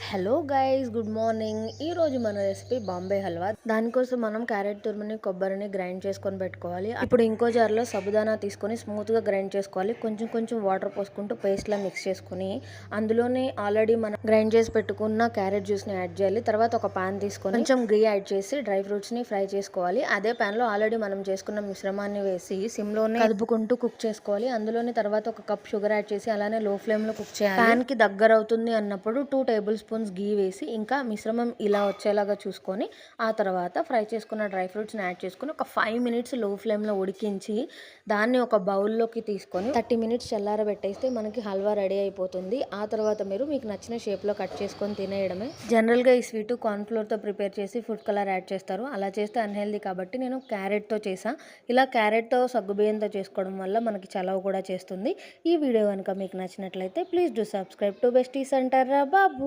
Hello guys, good morning. ఈ రోజు మన రెసిపీ బాంబే హల్వా. దానికోసం మనం క్యారెట్ తురుముని, కొబ్బరిని గ్రైండ్ చేసుకొని పెట్టుకోవాలి. ఇప్పుడు ఇంకో జార్లో సబుదానా తీసుకొని స్మూత్గా గ్రైండ్ చేసుకోవాలి. కొంచెం కొంచెం వాటర్ పోసుకుంటూ పేస్ట్లా మిక్స్ చేసుకొని అందులోనే ఆల్రెడీ మనం గ్రైండ్ చేసి పెట్టుకున్న క్యారెట్ జ్యూస్ని యాడ్ చేయాలి. తర్వాత ఒక పాన్ తీసుకొని కొంచెం గీ యాడ్ చేసి డ్రై ఫ్రూట్స్ని ఫ్రై చేసుకోవాలి. అదే ప్యాన్లో ఆల్రెడీ మనం చేసుకున్న మిశ్రమాన్ని వేసి సిమ్లోనే కదుపుకుంటూ కుక్ చేసుకోవాలి. అందులోనే తర్వాత ఒక కప్ షుగర్ యాడ్ చేసి అలానే లో ఫ్లేమ్లో కుక్ చేయాలి. ప్యాన్కి దగ్గర అవుతుంది అన్నప్పుడు 2 టేబుల్ స్పూన్స్ గీ వేసి ఇంకా మిశ్రమం ఇలా వచ్చేలాగా చూసుకొని ఆ తర్వాత ఫ్రై చేసుకున్న డ్రై ఫ్రూట్స్ని యాడ్ చేసుకొని ఒక 5 మినిట్స్ లో ఫ్లేమ్లో ఉడికించి దాన్ని ఒక బౌల్లోకి తీసుకొని 30 మినిట్స్ చల్లారబెట్టేస్తే మనకి హల్వా రెడీ అయిపోతుంది. ఆ తర్వాత మీకు నచ్చిన షేప్లో కట్ చేసుకొని తినేయడమే. జనరల్గా ఈ స్వీట్ కార్న్ఫ్లోర్తో ప్రిపేర్ చేసి ఫుడ్ కలర్ యాడ్ చేస్తారు. అలా చేస్తే అన్హెల్దీ కాబట్టి నేను క్యారెట్తో చేసాను. ఇలా క్యారెట్తో సగ్గుబియ్యంతో చేసుకోవడం వల్ల మనకి చలవ కూడా చేస్తుంది. ఈ వీడియో కనుక మీకు నచ్చినట్లయితే please do subscribe to bestie centre రా బాబు.